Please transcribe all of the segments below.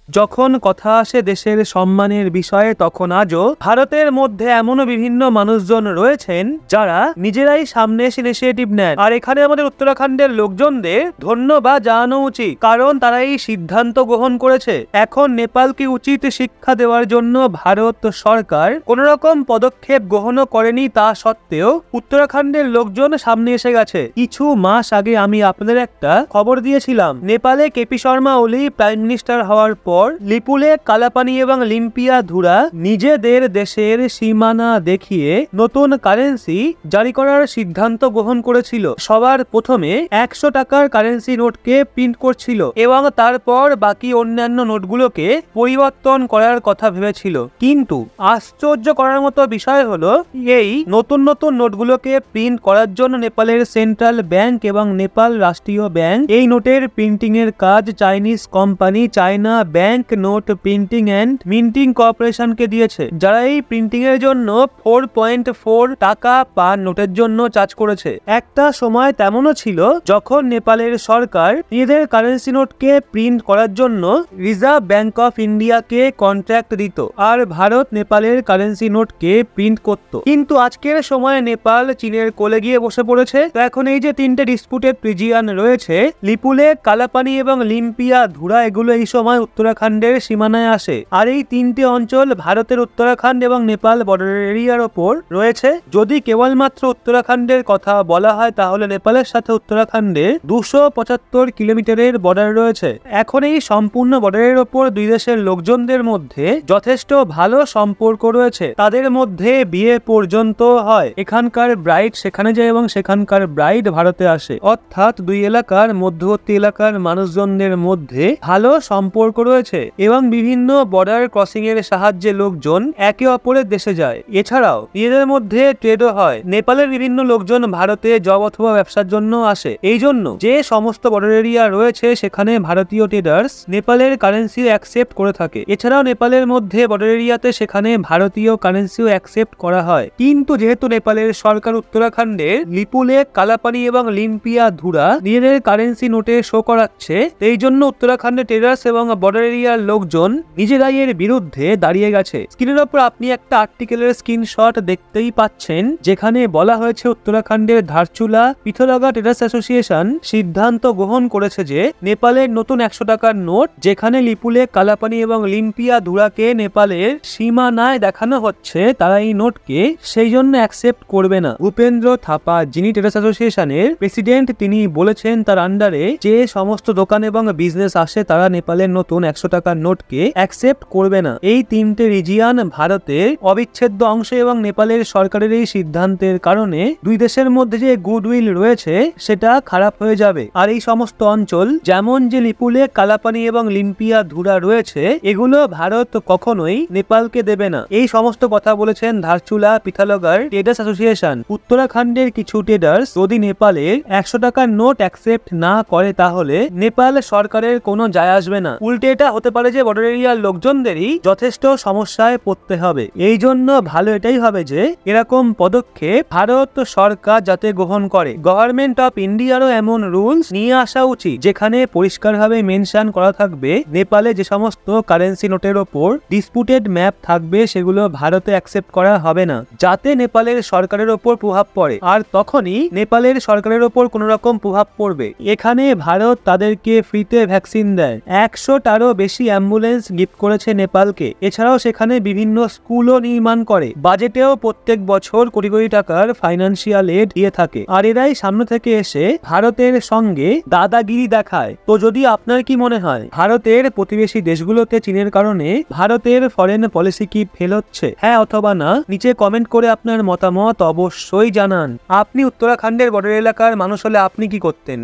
যখন কথা আসে দেশের সম্মানের বিষয়ে তখন আজও ভারতের মধ্যে এমনও বিভিন্ন মানুষজন রয়েছেন যারা নিজেরাই সামনে এসে ইনিশিয়েটিভ নেন। আর এখানে আমাদের উত্তরাখণ্ডের লোকজনদের ধন্যবাদ জানানো উচিত, কারণ তারা এই সিদ্ধান্ত গ্রহণ করেছে। এখন নেপালকে উচিত শিক্ষা দেওয়ার জন্য ভারত সরকার কোন রকম পদক্ষেপ গ্রহণ করেনি, তা সত্ত্বেও উত্তরাখণ্ডের লোকজন সামনে এসে গেছে। কিছু মাস আগে আমি আপনাদের একটা খবর দিয়েছিলাম, নেপালে কেপি শর্মা ওলি প্রাইম মিনিস্টার হওয়ার পর লিপুলেখ কালাপানি এবং লিম্পিয়া ধুরা নিজেদের দেশের সীমানা দেখিয়ে নতুন কারেন্সি জারি করার সিদ্ধান্ত গ্রহণ করেছিল। সবার প্রথমে 100 টাকার কারেন্সি নোটকে প্রিন্ট করছিল এবং তারপর বাকি অন্যান্য নোটগুলোকে পরিবর্তন করার কথা ভেবেছিল। কিন্তু আশ্চর্য করার মতো বিষয় হলো, এই নতুন নতুন নোটগুলোকে প্রিন্ট করার জন্য নেপালের সেন্ট্রাল ব্যাংক এবং নেপাল রাষ্ট্রীয় ব্যাংক এই নোটের প্রিন্টিং এর কাজ Chinese company China bank note printing and minting কর্পোরেশনকে দিয়েছে, যারা এই প্রিন্টিং এর জন্য 4.4 টাকা পার নোটের জন্য চার্জ করেছে। একটা সময় তেমনও ছিল যখন নেপালের সরকার নিজেদের কারেন্সি নোটকে প্রিন্ট করার জন্য রিজার্ভ ব্যাংক অফ ইন্ডিয়াকে কন্ট্রাক্ট দিত আর ভারত নেপালের কারেন্সি নোটকে প্রিন্ট করত। কিন্তু আজকের সময়ে নেপাল চীনের কোলে গিয়ে বসে পড়েছে। তো এখন এই যে তিনটে ডিসপুটেড রিজিয়ন রয়েছে, লিপুলেখ কালাপানি এবং লিম্পিয়া ধুরা, এগুলো এই সময় উত্তরাখণ্ডের সীমানায় আসে। আর এই তিনটি অঞ্চল ভারতের উত্তরাখণ্ড এবং নেপাল বর্ডার এরিয়ার ওপর রয়েছে। যদি কেবলমাত্র উত্তরাখণ্ডের কথা বলা হয় তাহলে নেপালের সাথে উত্তরাখণ্ডের 275 কিলোমিটারের বর্ডার রয়েছে। এখন এই সম্পূর্ণ বর্ডারের ওপর দুই দেশের লোকজনদের মধ্যে যথেষ্ট ভালো সম্পর্ক রয়েছে। তাদের মধ্যে বিয়ে পর্যন্ত হয়। এখানকার ব্রাইড সেখানে যায় এবং সেখানকার ব্রাইড ভারতে আসে। অর্থাৎ দুই এলাকার মধ্যবর্তী এলাকার মানুষজনদের মধ্যে ভালো সম্পর্ক রয়েছে এবং বিভিন্ন বর্ডার ক্রসিং এর সাহায্যে লোকজন একে অপরের দেশে যায়। এছাড়াও নিজেদের মধ্যে ট্রেডও হয়। নেপালের বিভিন্ন লোকজন ভারতে জব অথবা ব্যবসার জন্য আসে। এই জন্য যে সমস্ত বর্ডার এরিয়া রয়েছে সেখানে ভারতীয় ট্রেডার্স নেপালের কারেন্সি অ্যাকসেপ্ট করে থাকে। এছাড়াও নেপালের মধ্যে বর্ডার এরিয়াতে সেখানে ভারতীয় কারেন্সিও অ্যাকসেপ্ট করা হয়। কিন্তু যেহেতু নেপালের সরকার উত্তরাখণ্ডের লিপুলেখ কালাপানি এবং লিম্পিয়া ধুরা নিজেদের কারেন্সি নোটে শো করাচ্ছে, এই জন্য উত্তরাখণ্ডের ট্রেডার্স এবং বর্ডার এরিয়ার লোকজন নিজেরাই এর বিরুদ্ধে দাঁড়িয়ে গেছে। স্ক্রিনের উপর আপনি একটা আর্টিকেলের স্ক্রিনশট দেখতেই পাচ্ছেন, যেখানে বলা হয়েছে উত্তরাখণ্ডের ধারচুলা পিথলগড় ট্রেডার্স অ্যাসোসিয়েশন সিদ্ধান্ত গ্রহণ করেছে যে নেপালের নতুন 100 টাকার নোট, যেখানে লিপুলেখ কালাপানি এবং লিম্পিয়া ধুরাকে নেপালের সীমানায় দেখানো হচ্ছে, তারা এই নোটকে সেই জন্য অ্যাকসেপ্ট করবে না। ভূপেন্দ্র থাপা, যিনি ট্রেডার্স অ্যাসোসিয়েশনের প্রেসিডেন্ট, তিনি বলেছেন তার আন্ডারে যে সমস্ত দোকান এবং বিজনেস আসে তারা নেপালের নতুন 100 টাকার নোটকে অ্যাকসেপ্ট করবে না। এই তিনটে রিজিয়ন ভারতের অবিচ্ছেদ্য অংশ এবং নেপালের সরকারের এই সিদ্ধান্তের কারণে দুই দেশের মধ্যে যে গুডউইল রয়েছে সেটা খারাপ হয়ে যাবে। আর এই সমস্ত অঞ্চল যেমন যে লিপুলেখ কালাপানি এবং লিম্পিয়া ধুরা রয়েছে, এগুলো ভারত কখনোই নেপালকে দেবে না। এই সমস্ত কথা বলেছেন ধারচুলা পিথলগড় ট্রেডার্স অ্যাসোসিয়েশন। উত্তরাখণ্ডের কিছু ট্রেডার্স যদি নেপালের 100 টাকার নোট অ্যাকসেপ্ট না করে তাহলে নেপাল সরকারের কোনো যায় আসবে না। উল্টে এটা হতে পারে যে বর্ডার এরিয়ার লোকজনদেরই যথেষ্ট সমস্যায় পড়তে হবে। এই জন্য ভালো এটাই হবে যে এরকম পদক্ষেপ ভারত সরকার যাতে গ্রহণ করে। গভর্নমেন্ট অফ ইন্ডিয়ারও এমন রুলস নিয়ে আসা উচিত যেখানে পরিষ্কারভাবে মেনশন করা থাকবে নেপালে যে সমস্ত কারেন্সি নোটের ওপর ডিসপুটেড ম্যাপ থাকবে সেগুলো ভারতে অ্যাকসেপ্ট করা হবে না, যাতে নেপালের সরকারের ওপর প্রভাব পড়ে। আর তখনই নেপালের সরকারের ওপর কোন রকম প্রভাব পড়বে। এখানে ভারত তাদেরকে ফ্রিতে ভ্যাকসিন দেয়। 100টারও বেশি অ্যাম্বুলেন্স গিফট করেছে নেপালকে। এছাড়াও সেখানে বিভিন্ন স্কুলও নির্মাণ করে। বাজেটেও প্রত্যেক বছর কোটি কোটি টাকার ফাইন্যান্সিয়াল এড দিয়ে থাকে। আর এরাই সামনে থেকে এসে ভারতের সঙ্গে দাদাগিরি দেখায়। তো যদি আপনার কি মনে হয় ভারতের প্রতিবেশী দেশগুলোতে চীনের কারণে ভারতের ফরেন পলিসি কি ফেল হচ্ছে? হ্যাঁ অথবা না নিচে কমেন্ট করে আপনার মতামত অবশ্যই জানান। আপনি উত্তরাখণ্ডের বর্ডার এলাকার মানুষ হলে আপনি কি করতেন?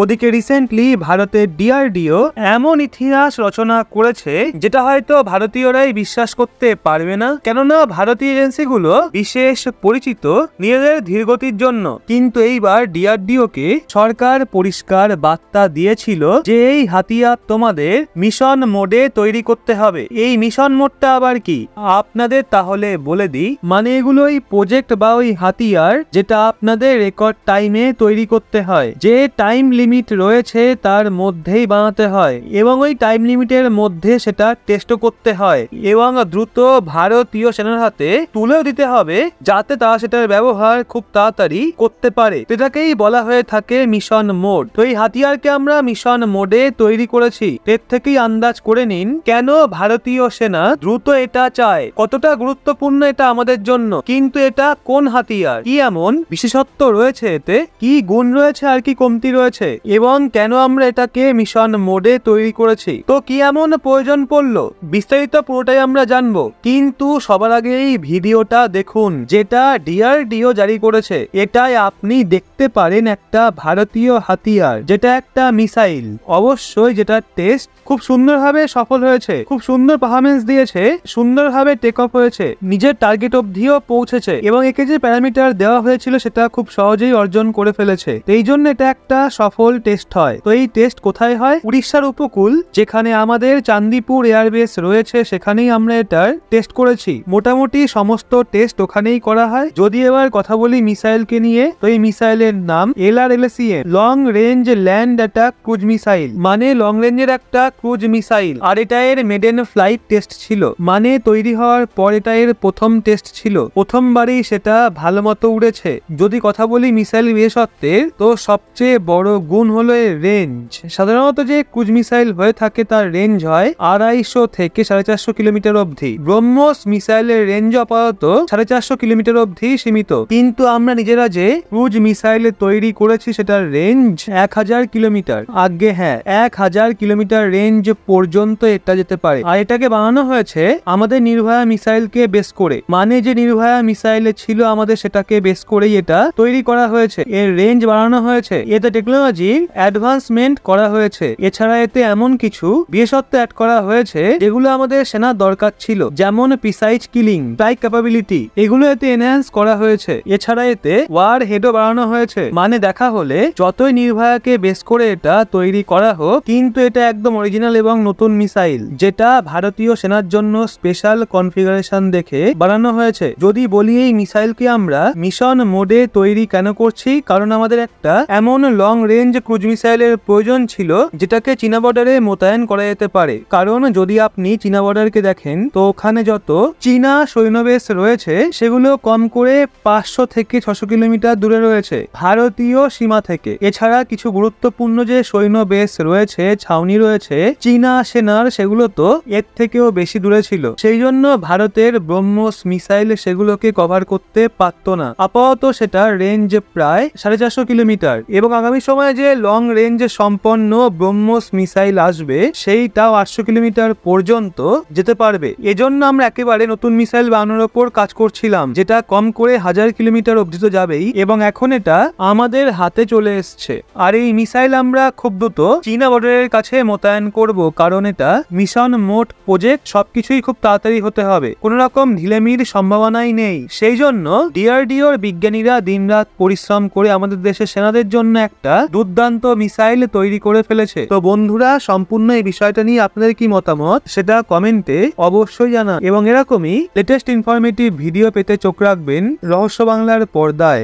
ওদিকে রিসেন্টলি ভারতের ডিআরডিও এমন ইতিহাস রচনা করেছে যেটা হয়তো ভারতীয়রাই বিশ্বাস করতে পারবে না, কেননা ভারতীয় এজেন্সিগুলো বিশেষ পরিচিত নিজেদের ধীরগতির জন্য। কিন্তু এইবার ডিআরডিও কে সরকার পরিষ্কার বার্তা দিয়েছিল যে এই হাতিয়ার তোমাদের মিশন মোডে তৈরি করতে হবে। এই মিশন মোডটা আবার কি আপনাদের তাহলে বলে দিই, মানে এগুলো ওই প্রজেক্ট বা ওই হাতিয়ার যেটা আপনাদের রেকর্ড টাইমে তৈরি করতে হয়। যে টাইম লিমিট রয়েছে তার মধ্যেই বানাতে হয় এবং ওই টাইম লিমিটের মধ্যে সেটা টেস্টও করতে হয় এবং দ্রুত ভারতীয় সেনার হাতে তুলেও দিতে হবে যাতে তারা সেটার ব্যবহার খুব তাড়াতাড়ি করতে পারে। এটাকেই বলা হয়ে থাকে মিশন মোড। তো এই হাতিয়ারকে আমরা মিশন মোডে তৈরি করেছি। এর থেকেই আন্দাজ করে নিন কেন ভারতীয় সেনা দ্রুত এটা চায়, কতটা গুরুত্বপূর্ণ এটা আমাদের জন্য। কিন্তু এটা কোন হাতিয়ার, কি এমন বিশেষত্ব রয়েছে এতে, কি গুণ রয়েছে আর কি কমতি রয়েছে, এবং কেন আমরা এটাকে মিশন মোডে তৈরি করেছি, তো কি এমন প্রয়োজন পড়লো, বিস্তারিত পুরোটাই আমরা জানবো। কিন্তু সবার আগে এই ভিডিওটা দেখুন যেটা ডিআরডিও জারি করেছে। এটাই আপনি দেখতে পারেন একটা ভারতীয় হাতিয়ার, যেটা একটা মিসাইল, অবশ্যই যেটা টেস্ট খুব সুন্দরভাবে সফল হয়েছে, খুব সুন্দর পারফরমেন্স দিয়েছে, সুন্দরভাবে টেক অফ হয়েছে, নিজের টার্গেট অবধিও পৌঁছেছে এবং একে যে প্যারামিটার দেওয়া হয়েছিল সেটা খুব সহজেই অর্জন করে ফেলেছে। এই জন্য এটা একটা সফল টেস্ট হয়। তো এই টেস্ট কোথায় হয়? উড়িষ্যার উপকূল, যেখানে আমাদের চান্দিপুর এয়ারবেস রয়েছে, সেখানেই আমরা এটার টেস্ট করেছি। মোটামুটি সমস্ত টেস্ট ওখানেই করা হয়। যদি এবার কথা বলি মিসাইলকে নিয়ে, তো এই মিসাইলের নাম LRLCM, long range land attack cruise missile, মানে লং রেঞ্জের একটা ক্রুজ মিসাইল। আর এটা এর মেডেন ফ্লাইট টেস্ট ছিল, মানে তৈরি হওয়ার পর এটা এর প্রথম টেস্ট ছিল, প্রথমবারই সেটা ভালো মতো উড়েছে। যদি কথা বলি মিসাইল বিশেষত্বের, তো সবচেয়ে বড় গুণ হলো এর রেঞ্জ। সাধারণত যে ক্রুজ মিসাইল হয়ে থাকে তার রেঞ্জ হয় 250 থেকে 450 কিলোমিটার অবধি। ব্রহ্মোস মিসাইলের রেঞ্জ আপাতত 450 কিলোমিটার অবধি সীমিত, কিন্তু আমরা নিজেরা যে ক্রুজ মিসাইল তৈরি করেছি সেটার রেঞ্জ 1000 কিলোমিটার। আগে হ্যাঁ, 1000 কিলোমিটার রেঞ্জ পর্যন্ত এটা যেতে পারে। আর এটাকে বানানো হয়েছে আমাদের নির্ভয়া মিসাইলকে বেস করে, মানে যে নির্ভয়া মিসাইল ছিল আমাদের সেটাকে বেস করেই এটা তৈরি করা হয়েছে। এর রেঞ্জ বাড়ানো হয়েছে, এতে টেকনোলজি অ্যাডভান্সমেন্ট করা হয়েছে। এছাড়া এতে এমন কিছু বিশেষত্ব অ্যাড করা হয়েছে যেগুলো আমাদের সেনার দরকার ছিল, যেমন প্রিসাইজ কিলিং, স্ট্রাইক ক্যাপাবিলিটি, এগুলো এতে এনহ্যান্স করা হয়েছে। এছাড়া এতে ওয়ার হেডও বাড়ানো হয়েছে, মানে দেখা হলে যতই নির্ভয়াকে বেস করে এটা তৈরি করা হোক, কিন্তু এটা একদম অরিজিনাল এবং নতুন মিসাইল, যেটা ভারতীয় সেনার জন্য স্পেশাল কনফিগারেশন দেখে বানানো হয়েছে। যদি বলি এই মিসাইলকে আমরা মিশন মোডে তৈরি কেন করছি, কারণ আমাদের একটা এমন লং রেঞ্জ ক্রুজ মিসাইলের প্রয়োজন ছিল যেটাকে চীনা বর্ডারে মোতায়েন করা যেতে পারে। কারণ যদি আপনি চীনা বর্ডারকে দেখেন, তো ওখানে যত চীনা সৈন্যবেশ রয়েছে সেগুলো কম করে 500 থেকে 600 কিলোমিটার দূরে রয়েছে ভারতীয় সীমা থেকে। এছাড়া কিছু গুরুত্বপূর্ণ যে সৈন্যবেশ রয়েছে, ছাউনি রয়েছে চীনা সেনার, সেগুলো তো এর থেকেও বেশি দূরে ছিল। সেই জন্য ভারতের ব্রহ্মোস মিসাইল সেগুলোকে কভার করতে পারত না। আপাতত সেটা রেঞ্জ প্রায় 450 কিলোমিটার এবং আগামী সময়ে যে লং রেঞ্জ সম্পন্ন ব্রহ্মোস মিসাইল আসবে সেইটাও 800 কিলোমিটার পর্যন্ত যেতে পারবে। এজন্য আমরা একেবারে নতুন মিসাইল বানানোর উপর কাজ করছিলাম, যেটা কম করে 1000 কিলোমিটার অবধি তো যাবেই এবং এখন এটা আমাদের হাতে চলে এসছে। আর এই মিসাইল আমরা খুব দ্রুত চীনা বর্ডারের কাছে মোতায়েন করব, কারণ এটা মিশন মোড প্রজেক্ট, সবকিছুই খুব তাড়াতাড়ি হতে হবে, কোন রকম ঢিলেমির সম্ভাবনাই নেই। সেই জন্য ডিআরডিওর বিজ্ঞানীরা দিনরাত পরিশ্রম করে আমাদের দেশের সেনাদের জন্য একটা দুর্দান্ত মিসাইল তৈরি করে ফেলেছে। তো বন্ধুরা, সম্পূর্ণ এই বিষয়টা নিয়ে আপনাদের কি মতামত সেটা কমেন্টে অবশ্যই জানান এবং এরকমই লেটেস্ট ইনফরমেটিভ ভিডিও পেতে চোখ রাখবেন রহস্য বাংলার পর্দায়।